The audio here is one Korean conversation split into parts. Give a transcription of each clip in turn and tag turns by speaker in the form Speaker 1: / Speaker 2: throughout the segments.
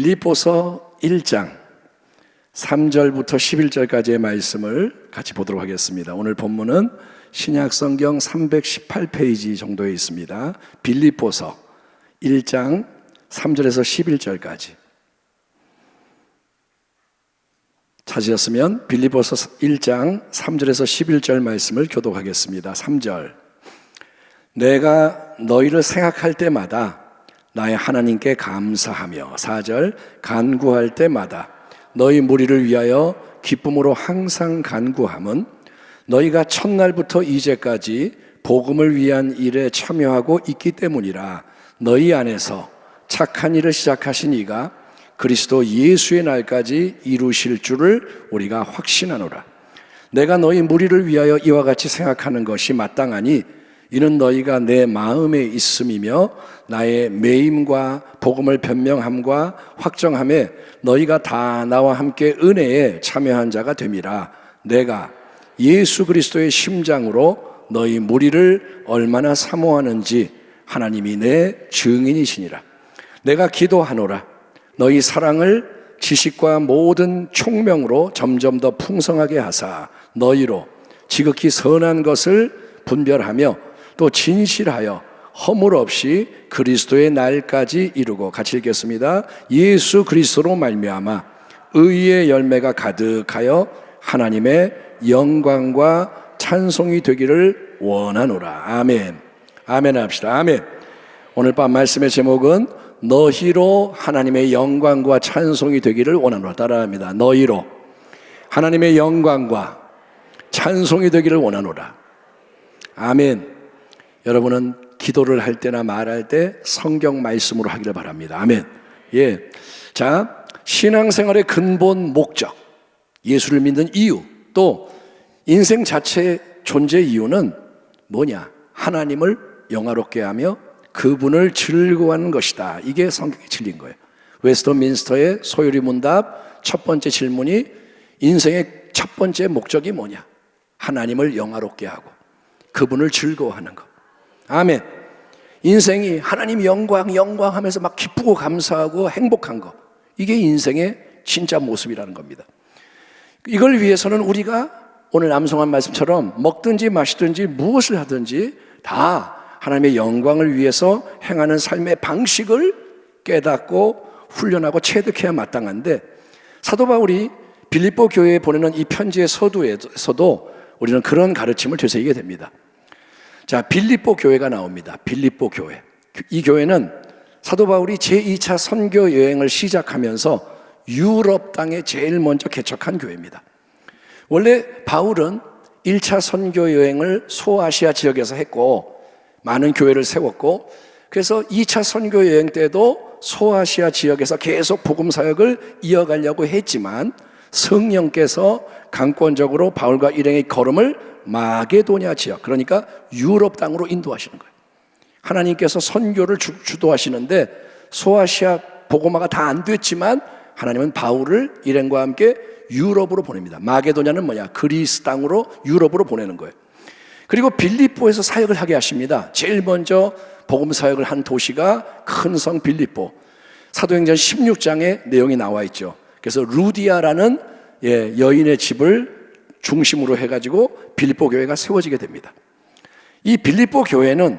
Speaker 1: 빌립보서 1장 3절부터 11절까지의 말씀을 같이 보도록 하겠습니다. 오늘 본문은 신약성경 318페이지 정도에 있습니다. 빌립보서 1장 3절에서 11절까지. 찾으셨으면 빌립보서 1장 3절에서 11절 말씀을 교독하겠습니다. 3절. 내가 너희를 생각할 때마다 나의 하나님께 감사하며, 4절. 간구할 때마다 너희 무리를 위하여 기쁨으로 항상 간구함은 너희가 첫날부터 이제까지 복음을 위한 일에 참여하고 있기 때문이라. 너희 안에서 착한 일을 시작하신 이가 그리스도 예수의 날까지 이루실 줄을 우리가 확신하노라. 내가 너희 무리를 위하여 이와 같이 생각하는 것이 마땅하니 이는 너희가 내 마음에 있음이며 나의 매임과 복음을 변명함과 확정함에 너희가 다 나와 함께 은혜에 참여한 자가 됨이라. 내가 예수 그리스도의 심장으로 너희 무리를 얼마나 사모하는지 하나님이 내 증인이시니라. 내가 기도하노라. 너희 사랑을 지식과 모든 총명으로 점점 더 풍성하게 하사 너희로 지극히 선한 것을 분별하며 또 진실하여 허물 없이 그리스도의 날까지 이루고, 같이 읽겠습니다. 예수 그리스도로 말미암아 의의 열매가 가득하여 하나님의 영광과 찬송이 되기를 원하노라. 아멘. 아멘 합시다. 아멘. 오늘 밤 말씀의 제목은 너희로 하나님의 영광과 찬송이 되기를 원하노라. 따라합니다. 너희로 하나님의 영광과 찬송이 되기를 원하노라. 아멘. 여러분은 기도를 할 때나 말할 때 성경 말씀으로 하기를 바랍니다. 아멘. 예. 자, 신앙생활의 근본 목적, 예수를 믿는 이유, 또 인생 자체의 존재 이유는 뭐냐? 하나님을 영화롭게 하며 그분을 즐거워하는 것이다. 이게 성경의 진리인 거예요. 웨스트민스터의 소요리 문답 첫 번째 질문이 인생의 첫 번째 목적이 뭐냐? 하나님을 영화롭게 하고 그분을 즐거워하는 것. 아멘. 인생이 하나님 영광 하면서 막 기쁘고 감사하고 행복한 것, 이게 인생의 진짜 모습이라는 겁니다. 이걸 위해서는 우리가 오늘 암송한 말씀처럼 먹든지 마시든지 무엇을 하든지 다 하나님의 영광을 위해서 행하는 삶의 방식을 깨닫고 훈련하고 체득해야 마땅한데, 사도 바울이 빌립보 교회에 보내는 이 편지의 서두에서도 우리는 그런 가르침을 되새기게 됩니다. 자, 빌립보 교회가 나옵니다. 빌립보 교회. 이 교회는 사도 바울이 제2차 선교 여행을 시작하면서 유럽 땅에 제일 먼저 개척한 교회입니다. 원래 바울은 1차 선교 여행을 소아시아 지역에서 했고 많은 교회를 세웠고, 그래서 2차 선교 여행 때도 소아시아 지역에서 계속 복음 사역을 이어가려고 했지만 성령께서 강권적으로 바울과 일행의 걸음을 마게도냐 지역, 그러니까 유럽 땅으로 인도하시는 거예요. 하나님께서 선교를 주도하시는데 소아시아 복음화가 다 안 됐지만 하나님은 바울을 일행과 함께 유럽으로 보냅니다. 마게도냐는 뭐냐? 그리스 땅으로 유럽으로 보내는 거예요. 그리고 빌립보에서 사역을 하게 하십니다. 제일 먼저 복음 사역을 한 도시가 큰 성 빌립보. 사도행전 16장에 내용이 나와 있죠. 그래서 루디아라는 여인의 집을 중심으로 해가지고 빌립보 교회가 세워지게 됩니다. 이 빌립보 교회는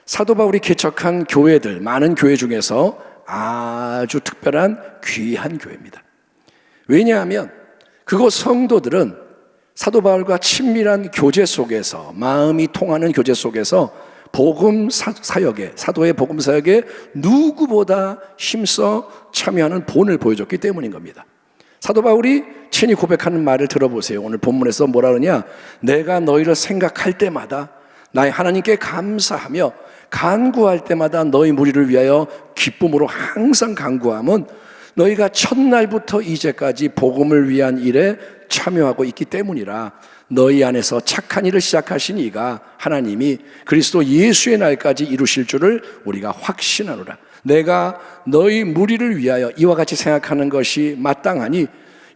Speaker 1: 사도 바울이 개척한 교회들, 많은 교회 중에서 아주 특별한 귀한 교회입니다. 왜냐하면 그곳 성도들은 사도 바울과 친밀한 교제 속에서, 마음이 통하는 교제 속에서 복음 사역에, 사도의 복음 사역에 누구보다 힘써 참여하는 본을 보여줬기 때문인 겁니다. 사도 바울이 친히 고백하는 말을 들어보세요. 오늘 본문에서 뭐라 그러냐? 내가 너희를 생각할 때마다 나의 하나님께 감사하며 간구할 때마다 너희 무리를 위하여 기쁨으로 항상 간구함은 너희가 첫날부터 이제까지 복음을 위한 일에 참여하고 있기 때문이라. 너희 안에서 착한 일을 시작하신 이가 하나님이 그리스도 예수의 날까지 이루실 줄을 우리가 확신하노라. 내가 너희 무리를 위하여 이와 같이 생각하는 것이 마땅하니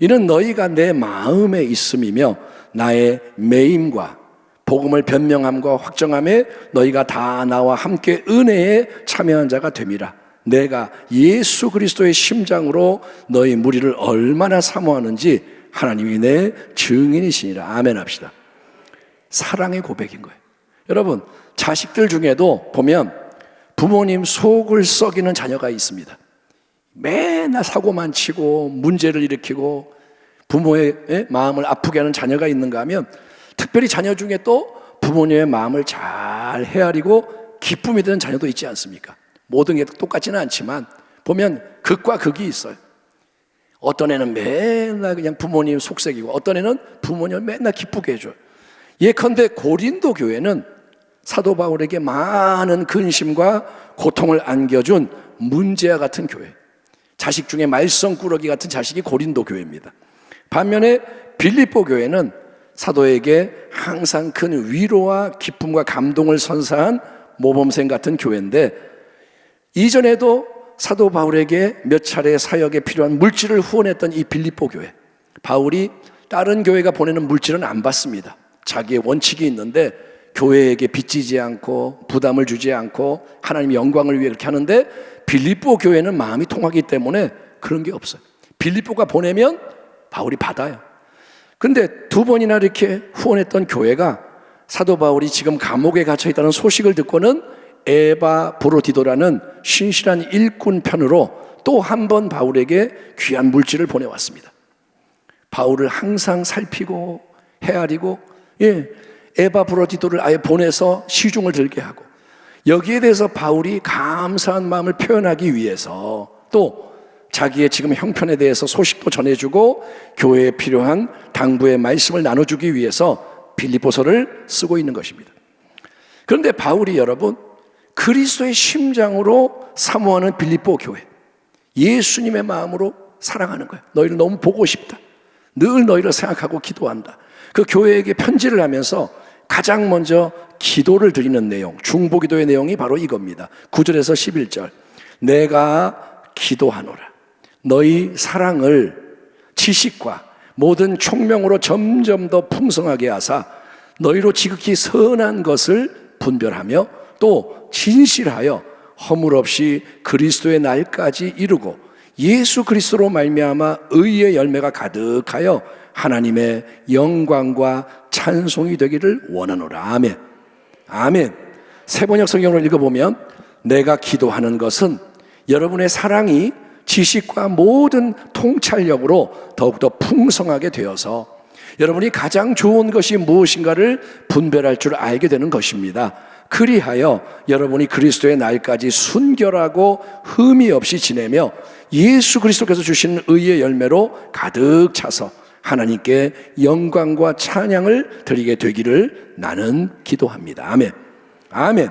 Speaker 1: 이는 너희가 내 마음에 있음이며 나의 매임과 복음을 변명함과 확정함에 너희가 다 나와 함께 은혜에 참여한 자가 됨이라. 내가 예수 그리스도의 심장으로 너희 무리를 얼마나 사모하는지 하나님이 내 증인이시니라. 아멘 합시다. 사랑의 고백인 거예요. 여러분, 자식들 중에도 보면 부모님 속을 썩이는 자녀가 있습니다. 맨날 사고만 치고 문제를 일으키고 부모의 마음을 아프게 하는 자녀가 있는가 하면, 특별히 자녀 중에 또 부모님의 마음을 잘 헤아리고 기쁨이 되는 자녀도 있지 않습니까? 모든 게 똑같지는 않지만 보면 극과 극이 있어요. 어떤 애는 맨날 그냥 부모님 속삭이고, 어떤 애는 부모님을 맨날 기쁘게 해줘요. 예컨대 고린도 교회는 사도 바울에게 많은 근심과 고통을 안겨준 문제와 같은 교회, 자식 중에 말썽꾸러기 같은 자식이 고린도 교회입니다. 반면에 빌립보 교회는 사도에게 항상 큰 위로와 기쁨과 감동을 선사한 모범생 같은 교회인데, 이전에도 사도 바울에게 몇 차례 사역에 필요한 물질을 후원했던 이 빌립보 교회, 바울이 다른 교회가 보내는 물질은 안 받습니다. 자기의 원칙이 있는데 교회에게 빚지지 않고 부담을 주지 않고 하나님의 영광을 위해 그렇게 하는데, 빌립보 교회는 마음이 통하기 때문에 그런 게 없어요. 빌립보가 보내면 바울이 받아요. 근데 두 번이나 이렇게 후원했던 교회가 사도 바울이 지금 감옥에 갇혀 있다는 소식을 듣고는 에바브로디도라는 신실한 일꾼 편으로 또 한 번 바울에게 귀한 물질을 보내왔습니다. 바울을 항상 살피고 헤아리고, 에바브로디도를 아예 보내서 시중을 들게 하고, 여기에 대해서 바울이 감사한 마음을 표현하기 위해서 또 자기의 지금 형편에 대해서 소식도 전해주고 교회에 필요한 당부의 말씀을 나눠주기 위해서 빌립보서를 쓰고 있는 것입니다. 그런데 바울이 여러분, 그리스도의 심장으로 사모하는 빌립보 교회, 예수님의 마음으로 사랑하는 거예요. 너희를 너무 보고 싶다, 늘 너희를 생각하고 기도한다. 그 교회에게 편지를 하면서 가장 먼저 기도를 드리는 내용, 중보기도의 내용이 바로 이겁니다. 9절에서 11절. 내가 기도하노라. 너희 사랑을 지식과 모든 총명으로 점점 더 풍성하게 하사 너희로 지극히 선한 것을 분별하며 또 진실하여 허물 없이 그리스도의 날까지 이루고 예수 그리스도로 말미암아 의의 열매가 가득하여 하나님의 영광과 찬송이 되기를 원하노라. 아멘. 아멘. 세번역 성경을 읽어보면 내가 기도하는 것은 여러분의 사랑이 지식과 모든 통찰력으로 더욱더 풍성하게 되어서 여러분이 가장 좋은 것이 무엇인가를 분별할 줄 알게 되는 것입니다. 그리하여 여러분이 그리스도의 날까지 순결하고 흠이 없이 지내며 예수 그리스도께서 주시는 의의 열매로 가득 차서 하나님께 영광과 찬양을 드리게 되기를 나는 기도합니다. 아멘. 아멘.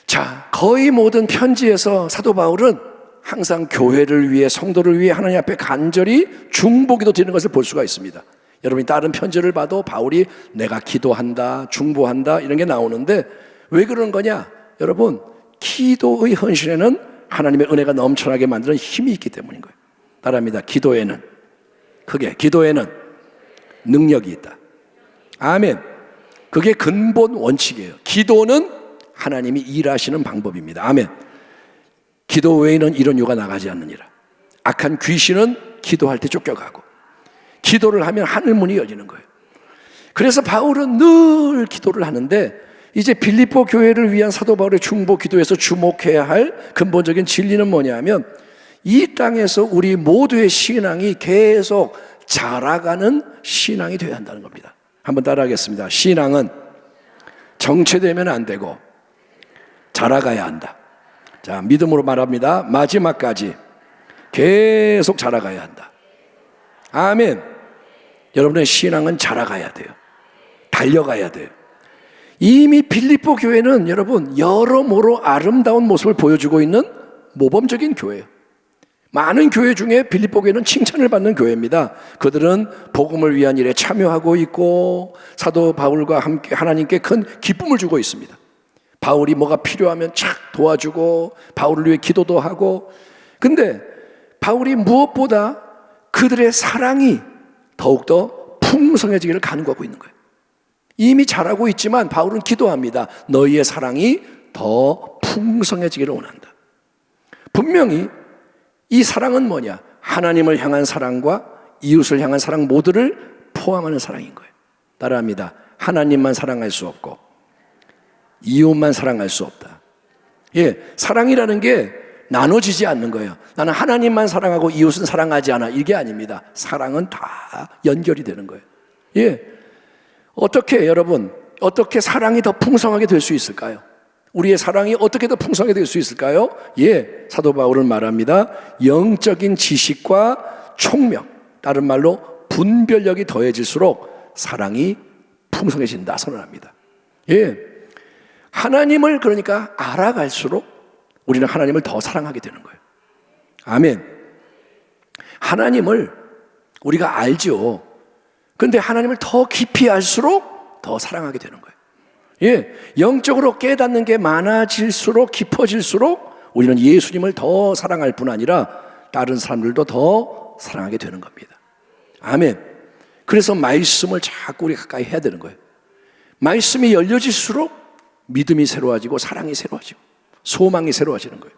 Speaker 1: 자, 거의 모든 편지에서 사도 바울은 항상 교회를 위해, 성도를 위해 하나님 앞에 간절히 중보기도 드리는 것을 볼 수가 있습니다. 여러분이 다른 편지를 봐도 바울이 내가 기도한다, 중보한다 이런 게 나오는데, 왜 그런 거냐? 여러분, 기도의 헌신에는 하나님의 은혜가 넘쳐나게 만드는 힘이 있기 때문인 거예요. 따라합니다. 기도에는 능력이 있다. 아멘. 그게 근본 원칙이에요. 기도는 하나님이 일하시는 방법입니다. 아멘. 기도 외에는 이런 유가 나가지 않느니라. 악한 귀신은 기도할 때 쫓겨가고, 기도를 하면 하늘문이 열리는 거예요. 그래서 바울은 늘 기도를 하는데, 이제 빌립보 교회를 위한 사도 바울의 중보 기도에서 주목해야 할 근본적인 진리는 뭐냐면, 이 땅에서 우리 모두의 신앙이 계속 자라가는 신앙이 되어야 한다는 겁니다. 한번 따라하겠습니다. 신앙은 정체되면 안 되고 자라가야 한다. 자, 믿음으로 말합니다. 마지막까지 계속 자라가야 한다. 아멘. 여러분의 신앙은 자라가야 돼요. 달려가야 돼요. 이미 빌립보 교회는 여러분 여러모로 아름다운 모습을 보여주고 있는 모범적인 교회예요. 많은 교회 중에 빌립보 교회는 칭찬을 받는 교회입니다. 그들은 복음을 위한 일에 참여하고 있고 사도 바울과 함께 하나님께 큰 기쁨을 주고 있습니다. 바울이 뭐가 필요하면 착 도와주고 바울을 위해 기도도 하고, 근데 바울이 무엇보다 그들의 사랑이 더욱더 풍성해지기를 간구하고 있는 거예요. 이미 잘하고 있지만 바울은 기도합니다. 너희의 사랑이 더 풍성해지기를 원한다. 분명히 이 사랑은 뭐냐? 하나님을 향한 사랑과 이웃을 향한 사랑 모두를 포함하는 사랑인 거예요. 따라합니다. 하나님만 사랑할 수 없고 이웃만 사랑할 수 없다. 사랑이라는 게 나눠지지 않는 거예요. 나는 하나님만 사랑하고 이웃은 사랑하지 않아. 이게 아닙니다. 사랑은 다 연결이 되는 거예요. 어떻게 여러분, 어떻게 사랑이 더 풍성하게 될 수 있을까요? 우리의 사랑이 어떻게 더 풍성하게 될 수 있을까요? 사도 바울은 말합니다. 영적인 지식과 총명, 다른 말로 분별력이 더해질수록 사랑이 풍성해진다 선언합니다. 하나님을 그러니까 알아갈수록 우리는 하나님을 더 사랑하게 되는 거예요. 아멘. 하나님을 우리가 알죠. 그런데 하나님을 더 깊이 알수록 더 사랑하게 되는 거예요. 영적으로 깨닫는 게 많아질수록 깊어질수록 우리는 예수님을 더 사랑할 뿐 아니라 다른 사람들도 더 사랑하게 되는 겁니다. 아멘. 그래서 말씀을 자꾸 우리 가까이 해야 되는 거예요. 말씀이 열려질수록 믿음이 새로워지고 사랑이 새로워지고 소망이 새로워지는 거예요.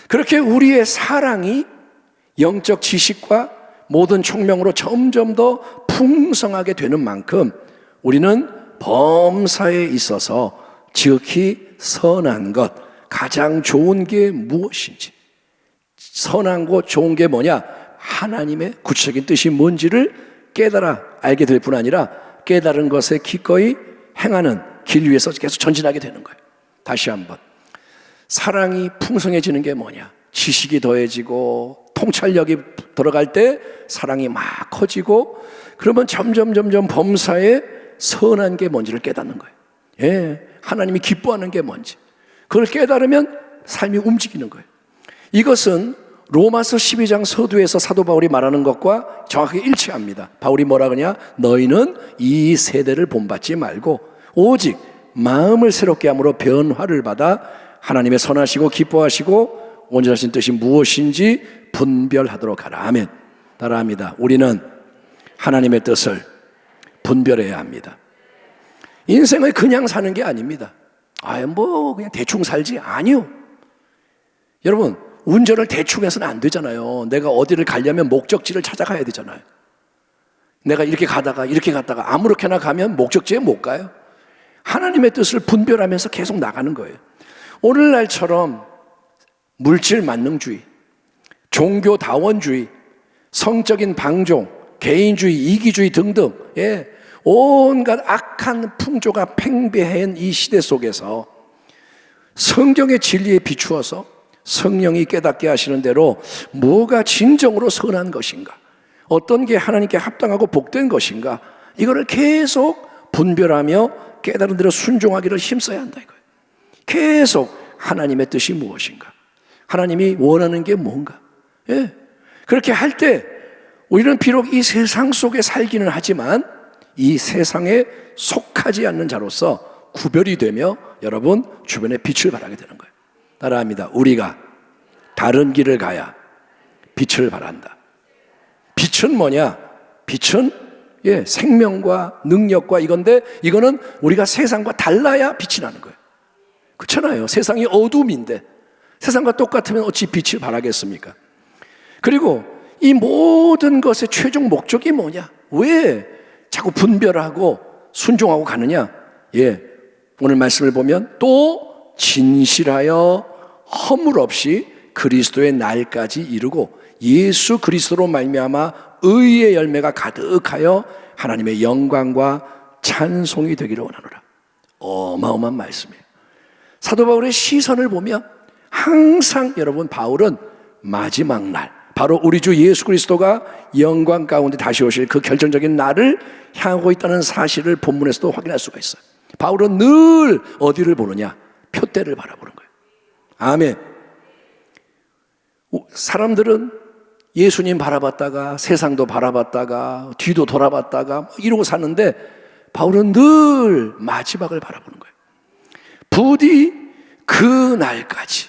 Speaker 1: 그렇게 우리의 사랑이 영적 지식과 모든 총명으로 점점 더 풍성하게 되는 만큼 우리는 범사에 있어서 지극히 선한 것, 가장 좋은 게 무엇인지, 선한 것, 좋은 게 뭐냐? 하나님의 구체적인 뜻이 뭔지를 깨달아 알게 될 뿐 아니라 깨달은 것에 기꺼이 행하는 길 위에서 계속 전진하게 되는 거예요. 다시 한번, 사랑이 풍성해지는 게 뭐냐? 지식이 더해지고 통찰력이 들어갈 때 사랑이 막 커지고, 그러면 점점 범사에 선한 게 뭔지를 깨닫는 거예요. 하나님이 기뻐하는 게 뭔지 그걸 깨달으면 삶이 움직이는 거예요. 이것은 로마서 12장 서두에서 사도 바울이 말하는 것과 정확하게 일치합니다. 바울이 뭐라 그러냐? 너희는 이 세대를 본받지 말고 오직 마음을 새롭게 함으로 변화를 받아 하나님의 선하시고 기뻐하시고 온전하신 뜻이 무엇인지 분별하도록 하라. 아멘. 따라합니다. 우리는 하나님의 뜻을 분별해야 합니다. 인생을 그냥 사는 게 아닙니다. 그냥 대충 살지? 아니요. 여러분, 운전을 대충 해서는 안 되잖아요. 내가 어디를 가려면 목적지를 찾아가야 되잖아요. 내가 이렇게 갔다가 아무렇게나 가면 목적지에 못 가요. 하나님의 뜻을 분별하면서 계속 나가는 거예요. 오늘날처럼 물질 만능주의, 종교다원주의, 성적인 방종, 개인주의, 이기주의 등등 온갖 악한 풍조가 팽배한 이 시대 속에서 성경의 진리에 비추어서 성령이 깨닫게 하시는 대로 뭐가 진정으로 선한 것인가, 어떤 게 하나님께 합당하고 복된 것인가, 이거를 계속 분별하며 깨달은 대로 순종하기를 힘써야 한다 이거예요. 계속 하나님의 뜻이 무엇인가, 하나님이 원하는 게 뭔가. 그렇게 할 때 우리는 비록 이 세상 속에 살기는 하지만 이 세상에 속하지 않는 자로서 구별이 되며 여러분 주변에 빛을 발하게 되는 거예요. 따라합니다. 우리가 다른 길을 가야 빛을 발한다. 빛은 뭐냐? 빛은 생명과 능력과 이건데, 이거는 우리가 세상과 달라야 빛이 나는 거예요. 그렇잖아요. 세상이 어둠인데 세상과 똑같으면 어찌 빛을 발하겠습니까? 그리고 이 모든 것의 최종 목적이 뭐냐? 왜 자꾸 분별하고 순종하고 가느냐? 오늘 말씀을 보면 또 진실하여 허물 없이 그리스도의 날까지 이루고 예수 그리스도로 말미암아 의의 열매가 가득하여 하나님의 영광과 찬송이 되기를 원하노라. 어마어마한 말씀이에요. 사도 바울의 시선을 보면 항상 여러분, 바울은 마지막 날, 바로 우리 주 예수 그리스도가 영광 가운데 다시 오실 그 결정적인 날을 향하고 있다는 사실을 본문에서도 확인할 수가 있어요. 바울은 늘 어디를 보느냐? 표대를 바라보는 거예요. 아멘. 사람들은 예수님 바라봤다가 세상도 바라봤다가 뒤도 돌아봤다가 이러고 사는데 바울은 늘 마지막을 바라보는 거예요. 부디 그 날까지,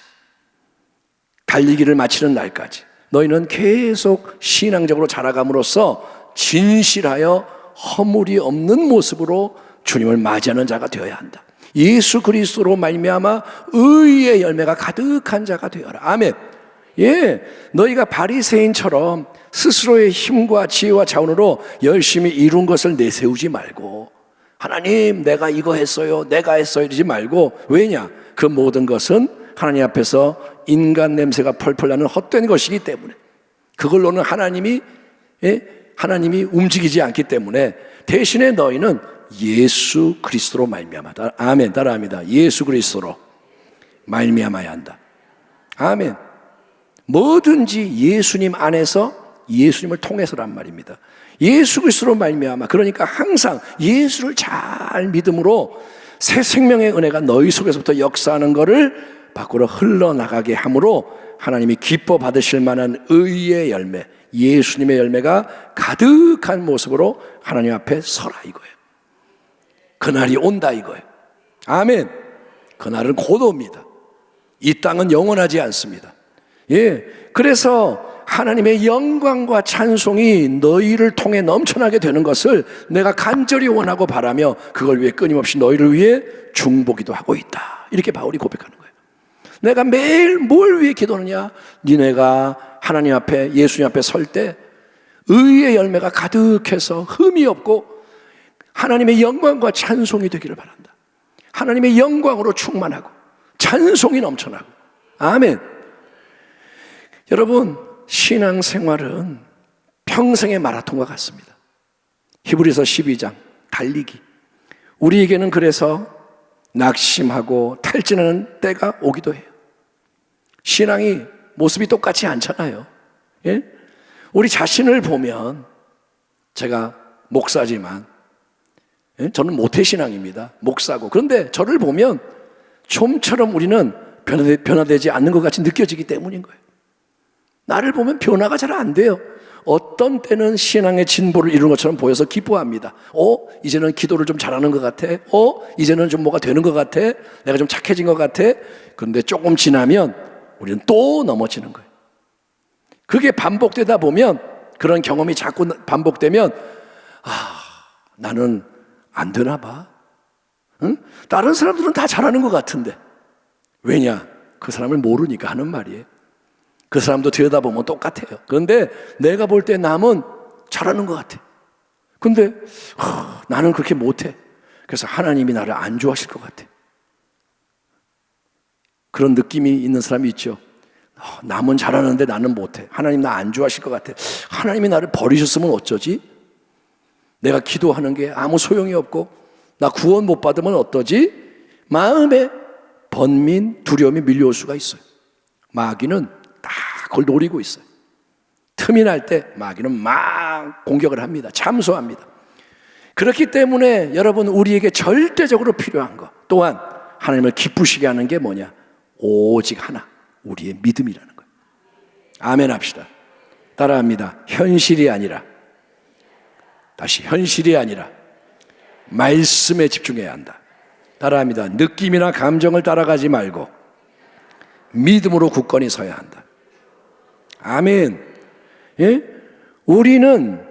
Speaker 1: 달리기를 마치는 날까지 너희는 계속 신앙적으로 자라감으로써 진실하여 허물이 없는 모습으로 주님을 맞이하는 자가 되어야 한다. 예수 그리스도로 말미암아 의의 열매가 가득한 자가 되어라. 아멘. 예, 너희가 바리새인처럼 스스로의 힘과 지혜와 자원으로 열심히 이룬 것을 내세우지 말고, 하나님 내가 이거 했어요, 내가 했어요 이러지 말고. 왜냐? 그 모든 것은 하나님 앞에서 인간 냄새가 펄펄 나는 헛된 것이기 때문에, 그걸로는 하나님이 움직이지 않기 때문에, 대신에 너희는 예수 그리스도로 말미암아, 아멘, 따라합니다. 예수 그리스도로 말미암아야 한다. 아멘. 뭐든지 예수님 안에서, 예수님을 통해서란 말입니다. 예수 그리스도로 말미암아. 그러니까 항상 예수를 잘 믿음으로 새 생명의 은혜가 너희 속에서부터 역사하는 것을 밖으로 흘러나가게 함으로 하나님이 기뻐 받으실 만한 의의 열매, 예수님의 열매가 가득한 모습으로 하나님 앞에 서라 이거예요. 그날이 온다 이거예요. 아멘. 그날은 곧 옵니다. 이 땅은 영원하지 않습니다. 예, 그래서 하나님의 영광과 찬송이 너희를 통해 넘쳐나게 되는 것을 내가 간절히 원하고 바라며, 그걸 위해 끊임없이 너희를 위해 중보기도 하고 있다. 이렇게 바울이 고백하는 거예요. 내가 매일 뭘 위해 기도하느냐? 니네가 하나님 앞에, 예수님 앞에 설 때 의의 열매가 가득해서 흠이 없고 하나님의 영광과 찬송이 되기를 바란다. 하나님의 영광으로 충만하고 찬송이 넘쳐나고. 아멘. 여러분, 신앙생활은 평생의 마라톤과 같습니다. 히브리서 12장 달리기. 우리에게는 그래서 낙심하고 탈진하는 때가 오기도 해요. 신앙이 모습이 똑같지 않잖아요. 예? 우리 자신을 보면, 제가 목사지만 저는 모태신앙입니다. 목사고. 그런데 저를 보면 좀처럼 우리는 변화되지 않는 것 같이 느껴지기 때문인 거예요. 나를 보면 변화가 잘 안 돼요. 어떤 때는 신앙의 진보를 이루는 것처럼 보여서 기뻐합니다. 이제는 기도를 좀 잘하는 것 같아. 이제는 좀 뭐가 되는 것 같아. 내가 좀 착해진 것 같아. 그런데 조금 지나면 우리는 또 넘어지는 거예요. 그게 반복되다 보면, 그런 경험이 자꾸 반복되면, 나는 안 되나 봐. 응? 다른 사람들은 다 잘하는 것 같은데. 왜냐? 그 사람을 모르니까 하는 말이에요. 그 사람도 들여다보면 똑같아요. 그런데 내가 볼 때 남은 잘하는 것 같아. 근데 나는 그렇게 못해. 그래서 하나님이 나를 안 좋아하실 것 같아. 그런 느낌이 있는 사람이 있죠. 남은 잘하는데 나는 못해. 하나님 나 안 좋아하실 것 같아. 하나님이 나를 버리셨으면 어쩌지? 내가 기도하는 게 아무 소용이 없고 나 구원 못 받으면 어떠지? 마음에 번민, 두려움이 밀려올 수가 있어요. 마귀는 다 그걸 노리고 있어요. 틈이 날 때 마귀는 막 공격을 합니다. 참소합니다. 그렇기 때문에 여러분, 우리에게 절대적으로 필요한 것, 또한 하나님을 기쁘시게 하는 게 뭐냐? 오직 하나, 우리의 믿음이라는 거예요. 아멘 합시다. 따라합니다. 현실이 아니라, 다시 현실이 아니라 말씀에 집중해야 한다. 따라합니다. 느낌이나 감정을 따라가지 말고 믿음으로 굳건히 서야 한다. 아멘. 예? 우리는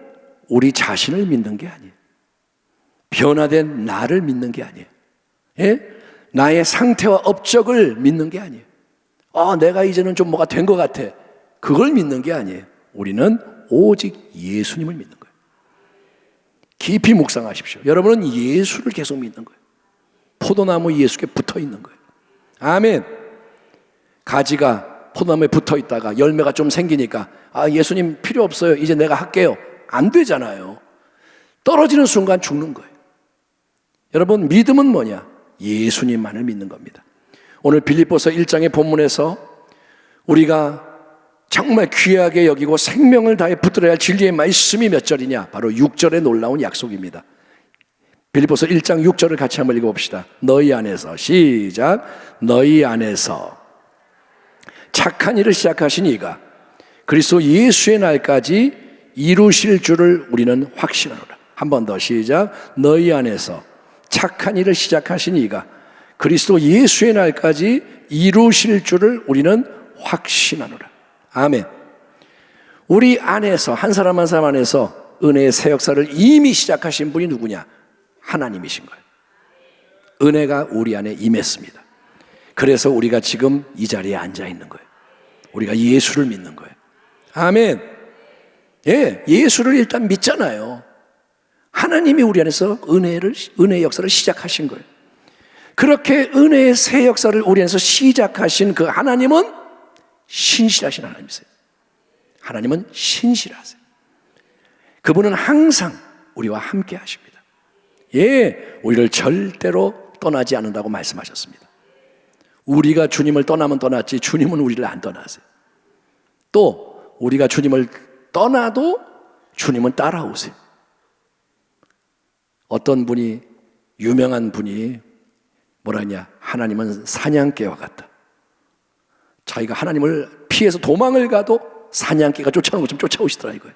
Speaker 1: 우리 자신을 믿는 게 아니에요. 변화된 나를 믿는 게 아니에요. 예? 나의 상태와 업적을 믿는 게 아니에요. 내가 이제는 좀 뭐가 된 것 같아. 그걸 믿는 게 아니에요. 우리는 오직 예수님을 믿는 거예요. 깊이 묵상하십시오. 여러분은 예수를 계속 믿는 거예요. 포도나무 예수께 붙어 있는 거예요. 아멘. 가지가 포도나무에 붙어 있다가 열매가 좀 생기니까 예수님 필요 없어요, 이제 내가 할게요. 안 되잖아요. 떨어지는 순간 죽는 거예요. 여러분, 믿음은 뭐냐? 예수님만을 믿는 겁니다. 오늘 빌립보서 1장의 본문에서 우리가 정말 귀하게 여기고 생명을 다해 붙들어야 할 진리의 말씀이 몇 절이냐? 바로 6절의 놀라운 약속입니다. 빌립보서 1장 6절을 같이 한번 읽어봅시다. 너희 안에서, 시작. 너희 안에서 착한 일을 시작하신 이가 그리스도 예수의 날까지 이루실 줄을 우리는 확신하노라. 한 번 더, 시작. 너희 안에서 착한 일을 시작하신 이가 그리스도 예수의 날까지 이루실 줄을 우리는 확신하노라. 아멘. 우리 안에서, 한 사람 한 사람 안에서 은혜의 새 역사를 이미 시작하신 분이 누구냐? 하나님이신 거예요. 은혜가 우리 안에 임했습니다. 그래서 우리가 지금 이 자리에 앉아 있는 거예요. 우리가 예수를 믿는 거예요. 아멘. 예, 예수를 일단 믿잖아요. 하나님이 우리 안에서 은혜의 역사를 시작하신 거예요. 그렇게 은혜의 새 역사를 우리 안에서 시작하신 그 하나님은 신실하신 하나님이세요. 하나님은 신실하세요. 그분은 항상 우리와 함께 하십니다. 예, 우리를 절대로 떠나지 않는다고 말씀하셨습니다. 우리가 주님을 떠나면 떠났지 주님은 우리를 안 떠나세요. 또 우리가 주님을 떠나도 주님은 따라오세요. 어떤 분이, 유명한 분이 뭐라 하냐, 하나님은 사냥개와 같다. 자기가 하나님을 피해서 도망을 가도 사냥개가 쫓아오는 것처럼 쫓아오시더라 이거예요.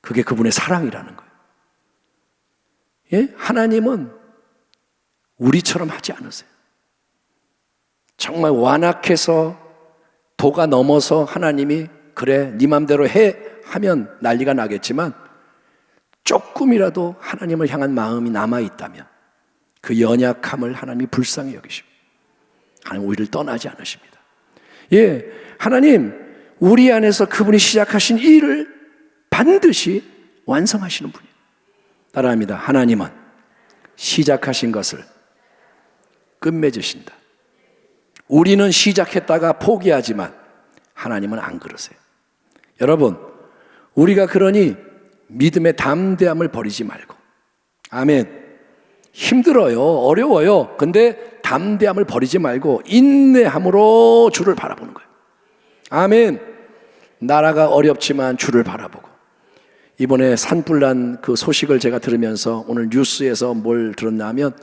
Speaker 1: 그게 그분의 사랑이라는 거예요. 예? 하나님은 우리처럼 하지 않으세요. 정말 완악해서 도가 넘어서 하나님이 그래 네 맘대로 해 하면 난리가 나겠지만, 조금이라도 하나님을 향한 마음이 남아있다면 그 연약함을 하나님이 불쌍히 여기십니다. 하나님 우리를 떠나지 않으십니다. 예, 하나님 우리 안에서 그분이 시작하신 일을 반드시 완성하시는 분이에요. 따라합니다. 하나님은 시작하신 것을 끝맺으신다. 우리는 시작했다가 포기하지만 하나님은 안 그러세요. 여러분, 우리가 그러니 믿음의 담대함을 버리지 말고, 아멘. 힘들어요, 어려워요. 근데 담대함을 버리지 말고 인내함으로 주를 바라보는 거예요. 아멘. 나라가 어렵지만 주를 바라보고. 이번에 산불난 그 소식을 제가 들으면서 오늘 뉴스에서 뭘 들었냐면,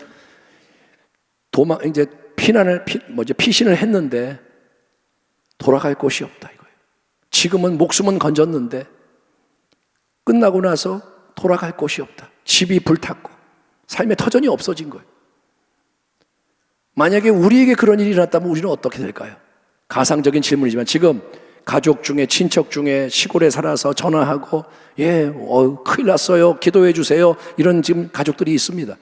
Speaker 1: 이제 피신을 했는데 돌아갈 곳이 없다 이거예요. 지금은 목숨은 건졌는데 끝나고 나서 돌아갈 곳이 없다. 집이 불탔고 삶의 터전이 없어진 거예요. 만약에 우리에게 그런 일이 일어났다면 우리는 어떻게 될까요? 가상적인 질문이지만 지금 가족 중에, 친척 중에 시골에 살아서 전화하고 큰일 났어요, 기도해 주세요, 이런 지금 가족들이 있습니다.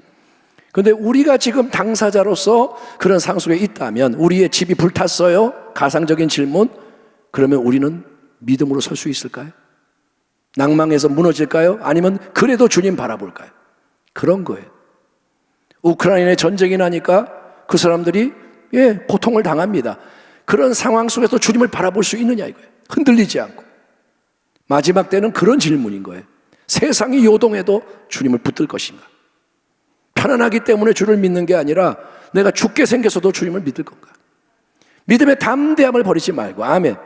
Speaker 1: 그런데 우리가 지금 당사자로서 그런 상황 속에 있다면, 우리의 집이 불탔어요, 가상적인 질문, 그러면 우리는 믿음으로 설 수 있을까요? 낭망해서 무너질까요? 아니면 그래도 주님 바라볼까요? 그런 거예요. 우크라이나에 전쟁이 나니까 그 사람들이 고통을 당합니다. 그런 상황 속에서 주님을 바라볼 수 있느냐 이거예요. 흔들리지 않고. 마지막 때는 그런 질문인 거예요. 세상이 요동해도 주님을 붙들 것인가? 편안하기 때문에 주를 믿는 게 아니라 내가 죽게 생겨서도 주님을 믿을 건가? 믿음의 담대함을 버리지 말고, 아멘,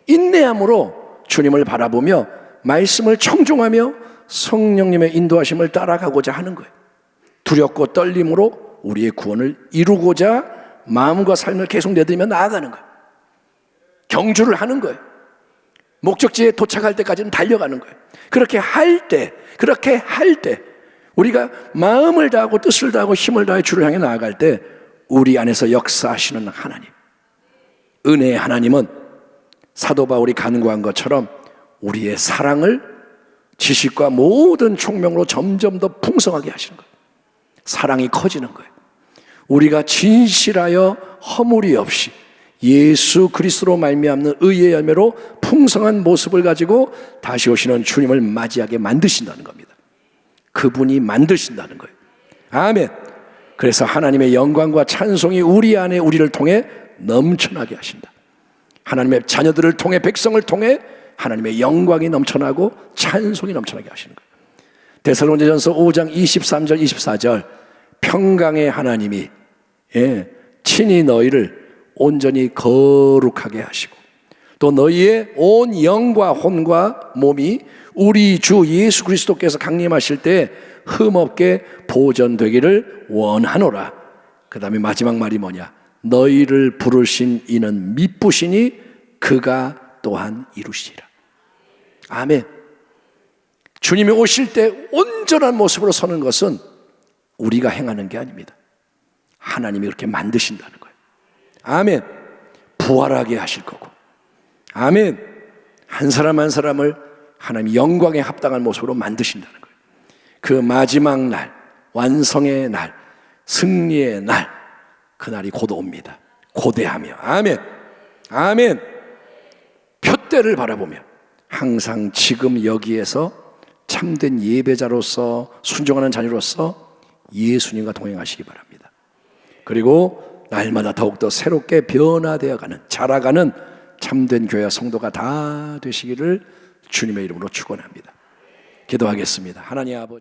Speaker 1: 인내함으로 주님을 바라보며 말씀을 청종하며 성령님의 인도하심을 따라가고자 하는 거예요. 두렵고 떨림으로 우리의 구원을 이루고자 마음과 삶을 계속 내드리며 나아가는 거예요. 경주를 하는 거예요. 목적지에 도착할 때까지는 달려가는 거예요. 그렇게 할 때 우리가 마음을 다하고 뜻을 다하고 힘을 다해 주를 향해 나아갈 때 우리 안에서 역사하시는 하나님, 은혜의 하나님은 사도 바울이 간구한 것처럼 우리의 사랑을 지식과 모든 총명으로 점점 더 풍성하게 하시는 거예요. 사랑이 커지는 거예요. 우리가 진실하여 허물이 없이 예수 그리스도로 말미암는 의의 열매로 풍성한 모습을 가지고 다시 오시는 주님을 맞이하게 만드신다는 겁니다. 그분이 만드신다는 거예요. 아멘. 그래서 하나님의 영광과 찬송이 우리 안에 우리를 통해 넘쳐나게 하신다. 하나님의 자녀들을 통해, 백성을 통해 하나님의 영광이 넘쳐나고 찬송이 넘쳐나게 하시는 거예요. 데살로니가전서 5장 23절 24절, 평강의 하나님이 친히 너희를 온전히 거룩하게 하시고 또 너희의 온 영과 혼과 몸이 우리 주 예수 그리스도께서 강림하실 때 흠없게 보존되기를 원하노라. 그 다음에 마지막 말이 뭐냐? 너희를 부르신 이는 미쁘시니 그가 또한 이루시리라. 아멘. 주님이 오실 때 온전한 모습으로 서는 것은 우리가 행하는 게 아닙니다. 하나님이 그렇게 만드신다는 거예요. 아멘. 부활하게 하실 거고, 아멘, 한 사람 한 사람을 하나님이 영광에 합당한 모습으로 만드신다는 거예요. 그 마지막 날, 완성의 날, 승리의 날, 그날이 곧 옵니다. 고대하며. 아멘. 아멘. 그때를 바라보며 항상 지금 여기에서 참된 예배자로서 순종하는 자녀로서 예수님과 동행하시기 바랍니다. 그리고 날마다 더욱더 새롭게 변화되어가는, 자라가는 참된 교회와 성도가 다 되시기를 주님의 이름으로 축원합니다. 기도하겠습니다. 하나님 아버지,